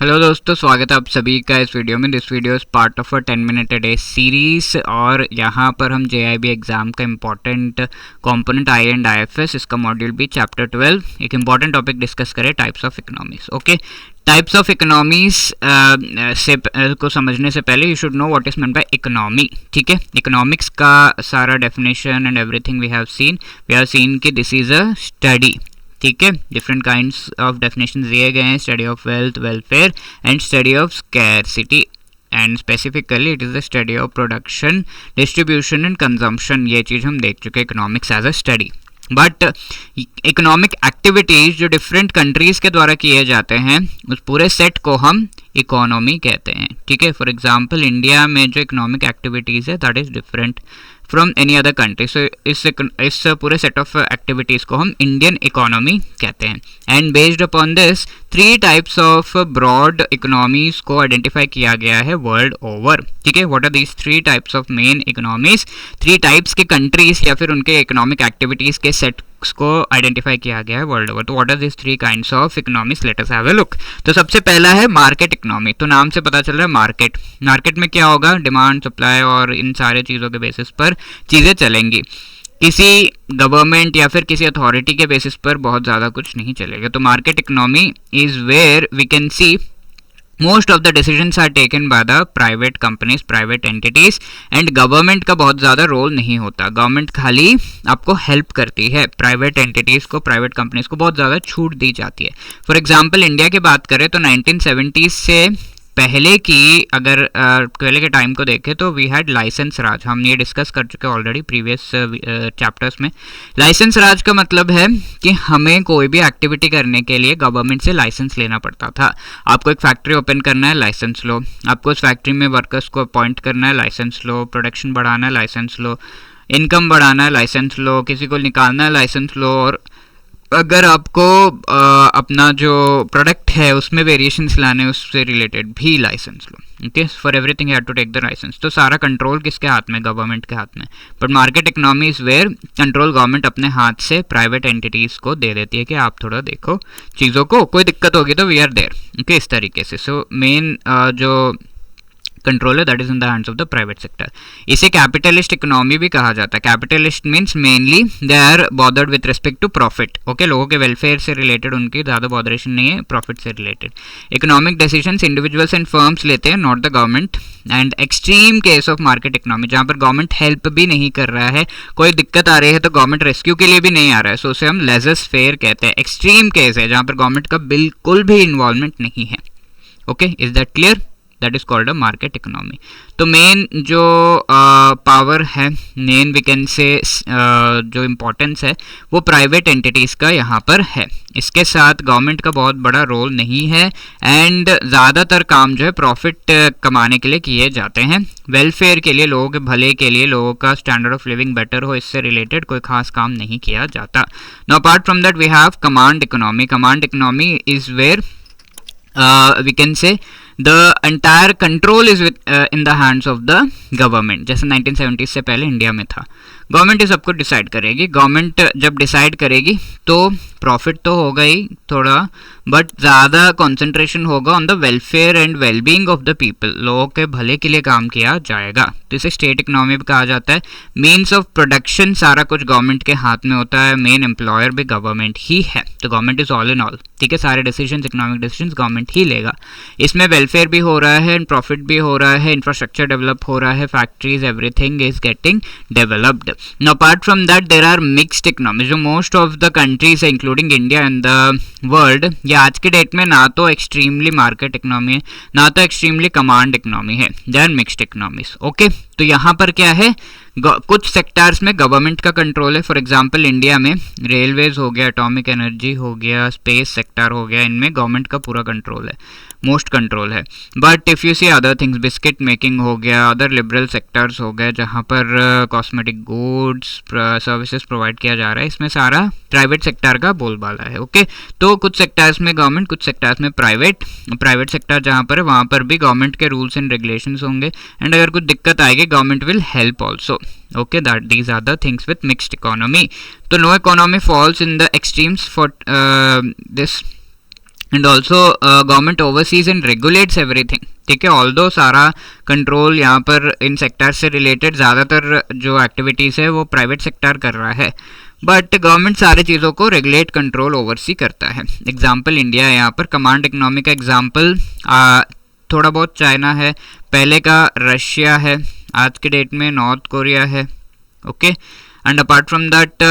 Hello दोस्तों, स्वागत है आप सभी का इस वीडियो में। This video is part of a 10 minute a day series और यहाँ पर हम JIB एग्ज़ाम का important component I and IFS, इसका मॉड्यूल भी चैप्टर 12 एक इम्पॉर्टेंट टॉपिक डिस्कस करें, types of economies. Okay, types of economies से को समझने से पहले you should know what is meant by economy. ठीक है, इकोनॉमिक्स का सारा definition and everything we have seen कि दिस इज़ अ स्टडी। ठीक है, डिफरेंट काइंड्स ऑफ डेफिनेशन दिए गए हैं, study of wealth, welfare and study of scarcity and specifically it is the study of production, distribution and consumption. ये चीज़ हम देख चुके हैं economics as a study. But economic activities जो डिफरेंट कंट्रीज़ के द्वारा किए जाते हैं उस पूरे सेट को हम इकोनॉमी कहते हैं। ठीक है, फॉर एग्जांपल इंडिया में जो इकोनॉमिक एक्टिविटीज़ है that is different from any other country. So इस पूरे सेट ऑफ एक्टिविटीज़ को हम इंडियन इकोनॉमी कहते हैं। And based upon this 3 types of broad economies को आइडेंटिफाई किया गया है वर्ल्ड ओवर। ठीक है, what are these 3 types of main economies? 3 types के कंट्रीज या फिर उनके इकोनॉमिक एक्टिविटीज़ के सेट को आइडेंटिफाई किया गया है वर्ल्ड ओवर। तो what are this 3 kinds of economies? Let us have a look. तो सबसे पहला है मार्केट इकोनॉमी। तो नाम से पता चल रहा है मार्केट। मार्केट में क्या होगा? डिमांड, सप्लाई और इन सारे चीज़ों के बेसिस पर चीज़ें चलेंगी। किसी गवर्नमेंट या फिर किसी अथॉरिटी के बेसिस पर बहुत ज़्यादा कुछ नहीं चलेगा। तो market economy is where we can see most of the decisions are taken by the private companies, private entities and government का बहुत ज़्यादा रोल नहीं होता। गवर्नमेंट खाली आपको हेल्प करती है, प्राइवेट एंटिटीज़ को, प्राइवेट कंपनीज को बहुत ज़्यादा छूट दी जाती है। फॉर एग्जांपल इंडिया की बात करें तो 1970 से पहले की अगर पहले के टाइम को देखें तो वी हैड लाइसेंस राज। हम ये डिस्कस कर चुके हैं ऑलरेडी प्रीवियस चैप्टर्स में। लाइसेंस राज का मतलब है कि हमें कोई भी एक्टिविटी करने के लिए गवर्नमेंट से लाइसेंस लेना पड़ता था। आपको एक फैक्ट्री ओपन करना है, लाइसेंस लो। आपको उस फैक्ट्री में वर्कर्स को अपॉइंट करना है, लाइसेंस लो। प्रोडक्शन बढ़ाना है, लाइसेंस लो। इनकम बढ़ाना है, लाइसेंस लो। किसी को निकालना है, लाइसेंस लो। और अगर आपको अपना जो प्रोडक्ट है उसमें वेरिएशंस लाने उससे रिलेटेड भी लाइसेंस लो। Okay, for everything you have to take the license. तो सारा कंट्रोल किसके हाथ में? गवर्नमेंट के हाथ में। But market economy is where control government अपने हाथ से प्राइवेट एंटिटीज़ को दे देती है कि आप थोड़ा देखो चीज़ों को, कोई दिक्कत होगी तो वी आर देयर। ओके, इस तरीके से। सो मेन जो कंट्रोल है that is in the hands of the private sector. इसे कैपिटलिस्ट इकोनॉमी भी कहा जाता है। Capitalist means mainly they are bothered with respect to profit. Okay, लोगों के वेलफेयर से रिलेटेड उनकी ज़्यादा बॉदरेशन नहीं है, प्रॉफिट से related. Economic decisions individuals and firms लेते हैं, not the government. And extreme case of market economy, जहाँ पर गवर्नमेंट हेल्प भी नहीं कर रहा है, कोई दिक्कत आ रही है तो गवर्नमेंट रेस्क्यू के लिए भी नहीं आ रहा है, सो उसे हम लेजर्स फेयर कहते हैं। एक्सट्रीम केस है जहाँ पर गवर्नमेंट का बिल्कुल भी इन्वॉल्वमेंट नहीं है। Okay, is that clear? That is called a market economy. तो मेन जो पावर है, मेन वी कैन से जो इम्पोर्टेंस है वो प्राइवेट एंटिटीज़ का यहाँ पर है। इसके साथ गवर्नमेंट का बहुत बड़ा रोल नहीं है एंड ज़्यादातर काम जो है प्रॉफिट कमाने के लिए किए जाते हैं। वेलफेयर के लिए, लोगों के भले के लिए, लोगों का स्टैंडर्ड ऑफ लिविंग बेटर हो, इससे रिलेटेड कोई खास काम नहीं किया जाता। Now apart from that we have command economy. Command economy is where we can say the entire control is in the hands of the government। जैसे 1970 से पहले इंडिया में था, गवर्नमेंट ही सब कुछ डिसाइड करेगी। गवर्नमेंट जब डिसाइड करेगी तो प्रॉफिट तो होगा ही थोड़ा, बट ज़्यादा कंसंट्रेशन होगा on the welfare and wellbeing of the people. लोगों के भले के लिए काम किया जाएगा। तो इसे स्टेट इकोनॉमी भी कहा जाता है। मीन्स ऑफ प्रोडक्शन सारा कुछ गवर्नमेंट के हाथ में होता है। मेन एम्प्लॉयर भी गवर्नमेंट ही है, तो government is all in all. ठीक है, सारे डिसीजंस, इकोनॉमिक डिसीजंस गवर्नमेंट ही लेगा। इसमें वेलफेयर भी हो रहा है, प्रॉफिट भी हो रहा है, इंफ्रास्ट्रक्चर डेवलप हो रहा है, factories, everything is getting developed. Now apart from that there are mixed economies। जो मोस्ट ऑफ द कंट्रीज है including India and the world, ये आज के डेट में ना तो एक्सट्रीमली मार्केट इकोनॉमी है ना तो एक्सट्रीमली कमांड इकोनॉमी है, they are mixed economies. Okay, तो यहाँ पर क्या है, कुछ सेक्टर्स में गवर्नमेंट का कंट्रोल है। फॉर एग्जांपल इंडिया में रेलवेज हो गया, एटॉमिक एनर्जी हो गया, स्पेस सेक्टर हो गया, इनमें गवर्नमेंट का पूरा कंट्रोल है, मोस्ट कंट्रोल है। But if you see other things, biscuit making हो गया, अदर लिबरल सेक्टर्स हो गए जहाँ पर कॉस्मेटिक गुड्स सर्विसेज प्रोवाइड किया जा रहा है, इसमें सारा प्राइवेट सेक्टर का बोलबाला है। ओके, तो कुछ सेक्टर्स में गवर्नमेंट, कुछ सेक्टर्स में प्राइवेट सेक्टर जहाँ पर है वहाँ पर भी गवर्नमेंट के रूल्स एंड रेगुलेशंस होंगे एंड अगर कुछ दिक्कत आएगी government will help also. Okay, that these are the things with mixed economy. So no economy falls in the extremes for this and also government overseas and regulates everything, ठीक है। Although सारा control यहाँ पर in sector से related ज़्यादातर जो activities है वो प्राइवेट सेक्टर कर रहा है, बट गवर्नमेंट सारी चीज़ों को रेगुलेट कंट्रोल ओवरसी करता है। एग्जाम्पल इंडिया है यहाँ पर, कमांड इकोनॉमी का एग्जाम्पल थोड़ा बहुत चाइना है, पहले का रशिया है, आज के डेट में नॉर्थ कोरिया है, okay. And apart from that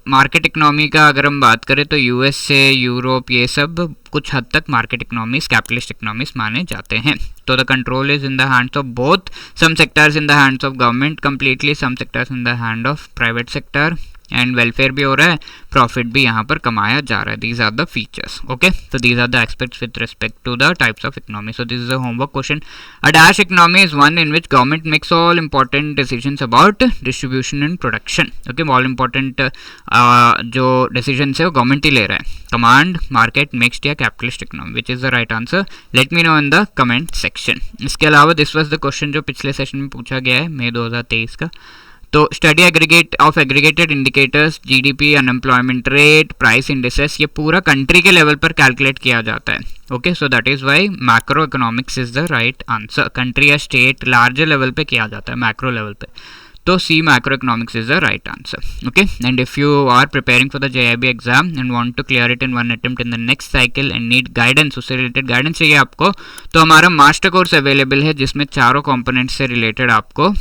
market economy का अगर हम बात करें तो यूएसए, यूरोप, ये सब कुछ हद तक मार्केट इकोनॉमीज, कैपिटलिस्ट इकोनॉमीज माने जाते हैं। तो the control is in the hands of both, some sectors in the hands of government completely, some sectors in the hand of private sector, and welfare भी हो रहा है, प्रॉफिट भी यहाँ पर कमाया जा रहा है। These are the features, okay. तो these are the aspects with respect to the types of economy. So this is a homework question. A dash economy is one in which government makes all important decisions about distribution and production, okay. All important जो decision है वो government ही ले रहा है। Command, market, mixed या capitalist economy, which is the right answer? Let me know in the comment section. इसके अलावा दिस वाज द क्वेश्चन जो पिछले सेशन में पूछा गया है, मई 2023 का। तो study aggregated indicators, GDP, unemployment rate, price indices, ये पूरा कंट्री के लेवल पर कैलकुलेट किया जाता है, okay. So that is why macro economics is the right answer. Country या स्टेट लार्जर लेवल पे किया जाता है, मैक्रो लेवल पे, तो C macro economics is the right answer, okay. And if you are preparing for the JIB exam and want to clear it in one attempt in the next cycle and need guidance, उससे related guidance चाहिए आपको, तो हमारा master course available है जिसमें चारों components से related आपको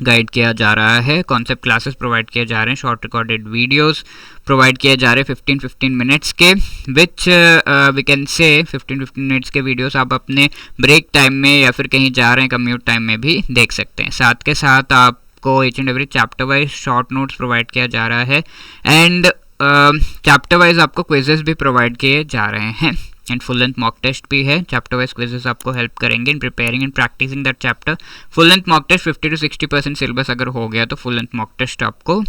गाइड किया जा रहा है। कॉन्सेप्ट क्लासेस प्रोवाइड किए जा रहे हैं, शॉर्ट रिकॉर्डेड वीडियोस प्रोवाइड किए जा रहे हैं 15-15 मिनट्स के, which we can say 15-15 minutes के वीडियोस आप अपने ब्रेक टाइम में या फिर कहीं जा रहे हैं कम्यूट टाइम में भी देख सकते हैं। साथ के साथ आपको each and every chapter wise short notes provide किया जा रहा है, एंड चैप्टर वाइज आपको क्विजेस भी प्रोवाइड किए जा रहे हैं, and full length mock test भी है। चैप्टर वाइज क्विजेस आपको हेल्प करेंगे in preparing and practicing that chapter. Full length mock test 50 to 60% syllabus अगर हो गया तो फुल लेंथ मॉक टेस्ट आपको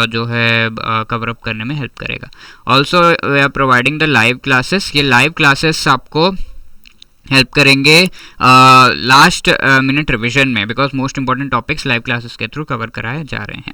जो है कवर अप करने में हेल्प करेगा। Also we are providing the live classes, ये लाइव क्लासेस आपको हेल्प करेंगे लास्ट मिनट रिविजन में, because most important topics live classes के थ्रू कवर कराए जा रहे हैं।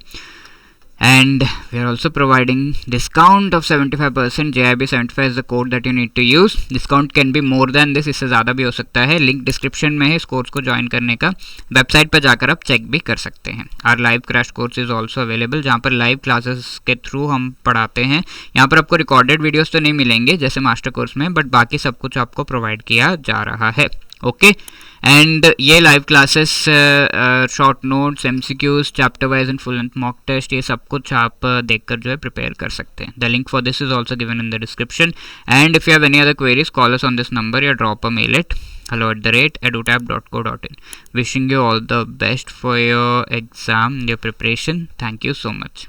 And we are also providing discount of 75%. JIB 75 is the code that you need to use. Discount can be more than this, इससे ज़्यादा भी हो सकता है। लिंक डिस्क्रिप्शन में है इस कोर्स को ज्वाइन करने का, वेबसाइट पर जाकर आप चेक भी कर सकते हैं। Our live crash course is also available, जहाँ पर लाइव क्लासेस के थ्रू हम पढ़ाते हैं। यहाँ पर आपको रिकॉर्डेड वीडियोस तो नहीं मिलेंगे जैसे मास्टर कोर्स में, बट बाकी सब कुछ आपको प्रोवाइड किया जा रहा है, ओके। एंड ये live classes, short notes, MCQs, chapter wise and full length mock test, ये सब कुछ आप देखकर जो है प्रिपेयर कर सकते हैं। The link for this is also given in the description, and if you have any other queries call us on this number या drop a mail at hello@edutab.co.in. Wishing you all the best for your exam, your preparation. Thank you so much.